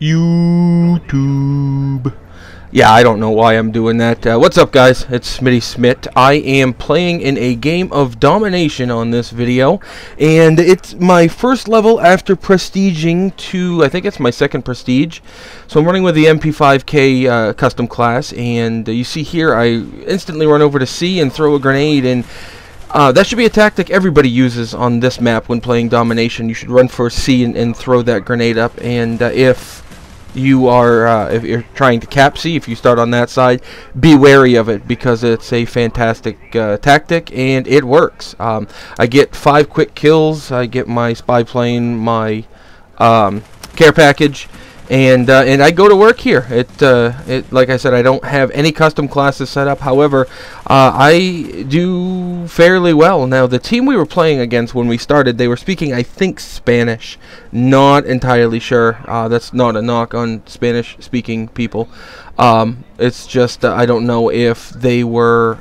YouTube. Yeah, I don't know why I'm doing that. What's up, guys? It's Smitty Smith. I am playing in a game of domination on this video, and it's my first level after prestiging to, I think it's my second prestige. So I'm running with the MP5K custom class, and you see here I instantly run over to C and throw a grenade, and that should be a tactic everybody uses on this map when playing domination. You should run for C and throw that grenade up, and if you're trying to cap C, if you start on that side, be wary of it because it's a fantastic tactic and it works. I get 5 quick kills. I get my spy plane, my care package, and I go to work here. It like I said, I don't have any custom classes set up. However, I do fairly well. Now, the team we were playing against when we started, they were speaking, I think, Spanish. Not entirely sure. That's not a knock on Spanish-speaking people. It's just I don't know if they were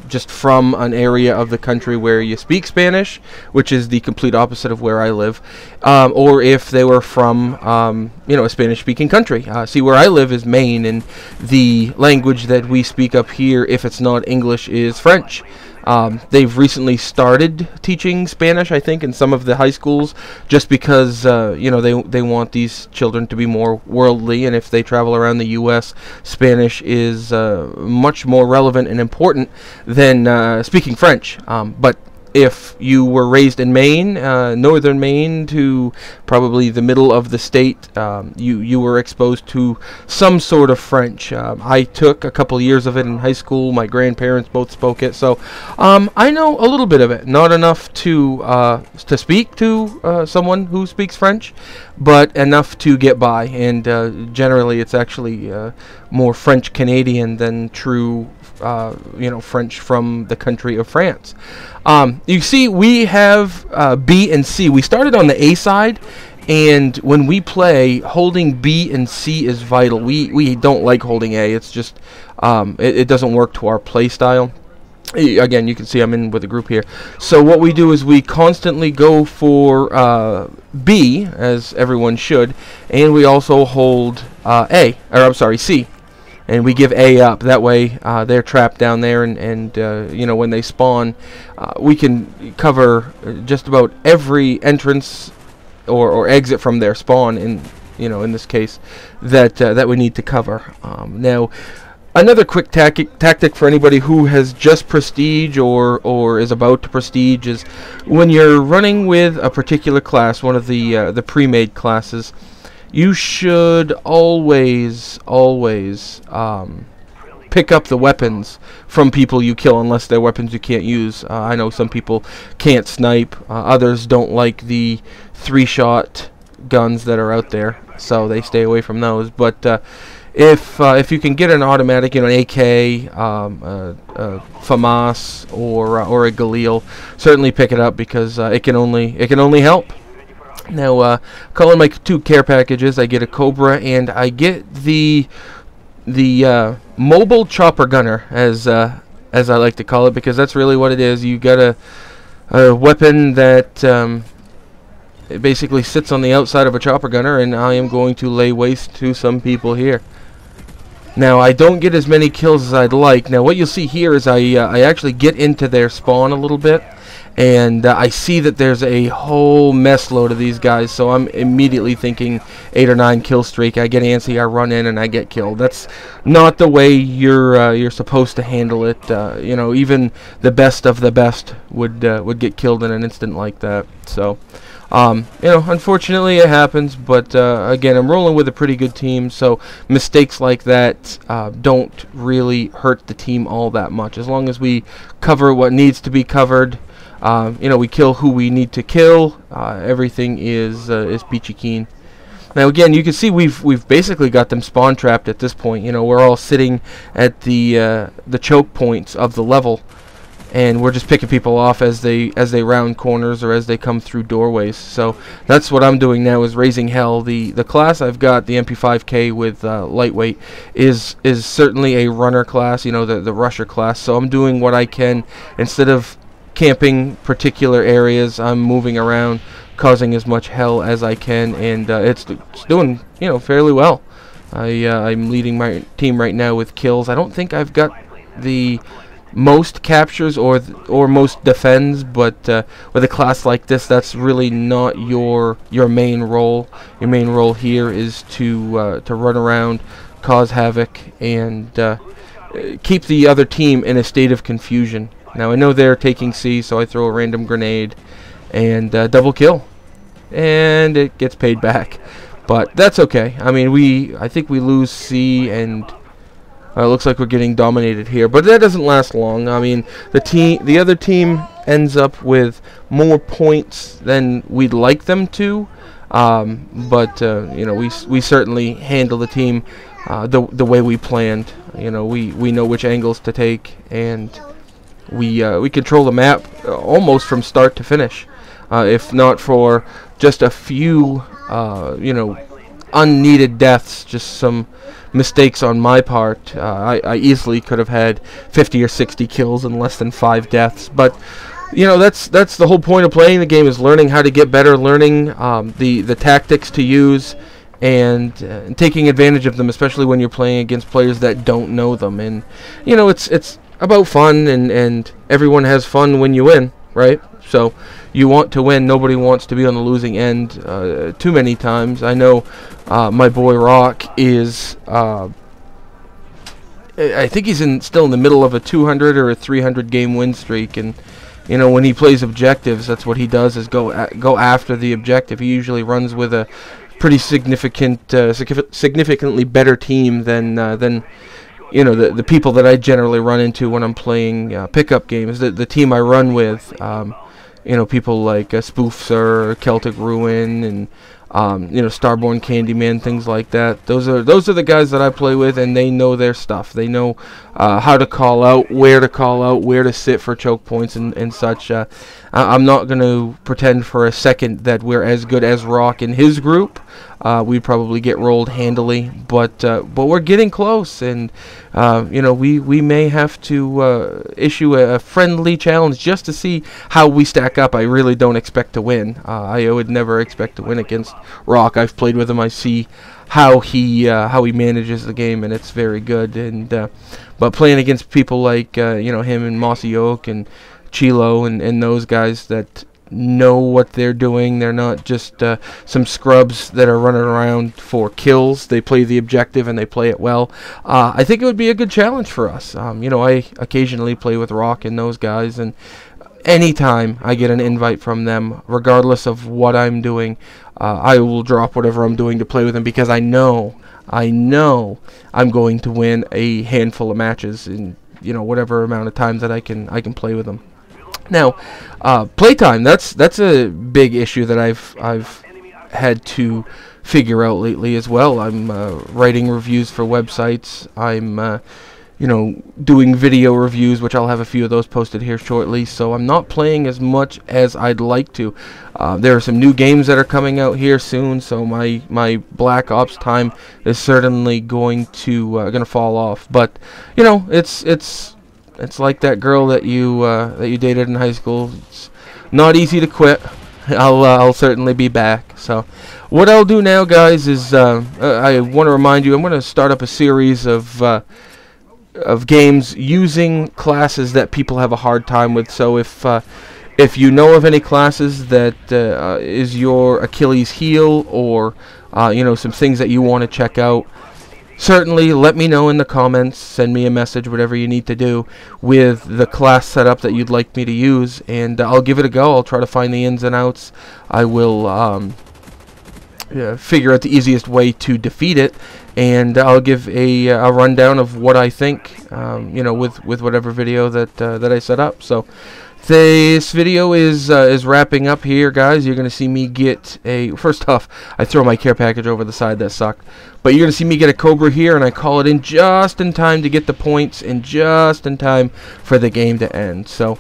just from an area of the country where you speak Spanish, which is the complete opposite of where I live, or if they were from a Spanish-speaking country. See, where I live is Maine, and the language that we speak up here, if it's not English, is French. They've recently started teaching Spanish, I think, in some of the high schools, just because they want these children to be more worldly, and if they travel around the U.S., Spanish is much more relevant and important than speaking French. But if you were raised in Maine, northern Maine to probably the middle of the state, you were exposed to some sort of French. I took a couple years of it in high school. My grandparents both spoke it, so I know a little bit of it. Not enough to speak to someone who speaks French, but enough to get by. And generally, it's actually more French Canadian than true French from the country of France. You see, we have B and C. We started on the A side, and when we play, holding B and C is vital. We don't like holding A. It's just it doesn't work to our play style. Again, you can see I'm in with a group here. So what we do is we constantly go for B, as everyone should, and we also hold C. And we give A up. That way they're trapped down there, and when they spawn, we can cover just about every entrance or exit from their spawn, in this case, that we need to cover. Now, another quick tactic for anybody who has just prestige or is about to prestige is when you're running with a particular class, one of the pre-made classes, you should always pick up the weapons from people you kill, unless they're weapons you can't use. I know some people can't snipe. Others don't like the 3-shot guns that are out there, so they stay away from those. But if you can get an automatic, an AK, FAMAS, or a Galil, certainly pick it up because it can only help. Now, calling my 2 care packages, I get a Cobra and I get the mobile chopper gunner, as I like to call it, because that's really what it is. You got a weapon that it basically sits on the outside of a chopper gunner, and I am going to lay waste to some people here. Now, I don't get as many kills as I'd like. Now, what you'll see here is I actually get into their spawn a little bit, and I see that there's a whole mess load of these guys, so I'm immediately thinking 8 or 9 kill streak. I get antsy, I run in, and I get killed. That's not the way you're supposed to handle it. Even the best of the best would get killed in an instant like that. So, unfortunately it happens, but again, I'm rolling with a pretty good team, so mistakes like that don't really hurt the team all that much. As long as we cover what needs to be covered, we kill who we need to kill, everything is peachy keen. Now again, you can see we've basically got them spawn trapped at this point. We're all sitting at the choke points of the level, and we're just picking people off as they round corners or as they come through doorways. So that's what I'm doing now, is raising hell. The class I've got, the MP5K with lightweight, is certainly a runner class, the rusher class. So I'm doing what I can. Instead of camping particular areas, I'm moving around, causing as much hell as I can, and it's doing fairly well. I'm leading my team right now with kills. I don't think I've got the most captures or most defends, but with a class like this, that's really not your main role. Your main role here is to run around, cause havoc, and keep the other team in a state of confusion. Now I know they're taking C, so I throw a random grenade and double kill, and it gets paid back. But that's okay. I mean, I think we lose C, and it looks like we're getting dominated here. But that doesn't last long. I mean, the other team ends up with more points than we'd like them to. But we certainly handle the team the way we planned. We know which angles to take, and we control the map almost from start to finish. If not for just a few, unneeded deaths, just some mistakes on my part, I easily could have had 50 or 60 kills and less than 5 deaths. But that's the whole point of playing the game, is learning how to get better, learning the tactics to use, and taking advantage of them, especially when you're playing against players that don't know them. And it's about fun, and everyone has fun when you win, right? So you want to win. Nobody wants to be on the losing end too many times. I know my boy Rock is, I think he's still in the middle of a 200 or a 300 game win streak, and when he plays objectives, that's what he does, is go after the objective. He usually runs with a pretty significantly better team than the people that I generally run into when I'm playing pickup games. The team I run with, people like Spoofser, Celtic Ruin, and Starborn Candyman, things like that. Those are the guys that I play with, and they know their stuff. They know how to call out, where to sit for choke points and such. I'm not going to pretend for a second that we're as good as Rock and his group. We'd probably get rolled handily, but we're getting close, and we may have to issue a friendly challenge just to see how we stack up. I really don't expect to win. I would never expect to win against Rock. I've played with him. I see how he manages the game, and it's very good. And but playing against people like him and Mossy Oak and Chilo and those guys that know what they're doing. They're not just some scrubs that are running around for kills. They play the objective, and they play it well. I think it would be a good challenge for us. I occasionally play with Rock and those guys, and anytime I get an invite from them, regardless of what I'm doing, I will drop whatever I'm doing to play with them, because I know I'm going to win a handful of matches in whatever amount of time that I can play with them. Now, playtime, that's a big issue that I've had to figure out lately as well. I'm writing reviews for websites. I'm doing video reviews, which I'll have a few of those posted here shortly. So I'm not playing as much as I'd like to. There are some new games that are coming out here soon, so my Black Ops time is certainly going to fall off. But it's like that girl that you dated in high school. It's not easy to quit. I'll certainly be back. So what I'll do now, guys, is I want to remind you, I'm going to start up a series of games using classes that people have a hard time with. So if you know of any classes that is your Achilles heel, or some things that you want to check out, certainly let me know in the comments. Send me a message, whatever you need to do with the class setup that you'd like me to use, and I'll give it a go. I'll try to find the ins and outs. I will figure out the easiest way to defeat it, and I'll give a rundown of what I think, with whatever video that I set up. So this video is wrapping up here, guys. You're going to see me get a... First off, I throw my care package over the side. That sucked. But you're going to see me get a Cobra here, and I call it in just in time to get the points and just in time for the game to end. So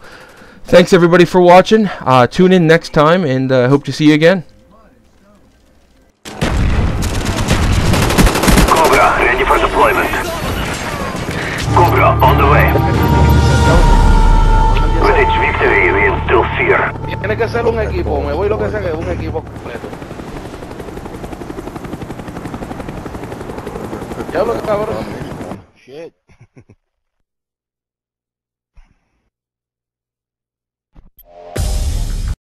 thanks, everybody, for watching. Tune in next time, and hope to see you again. Cobra, ready for deployment. Cobra, on the way. With each victory, we instill fear. Tiene que ser un equipo, me voy lo que sea que es un equipo completo. Ya lo cabrón. Shit.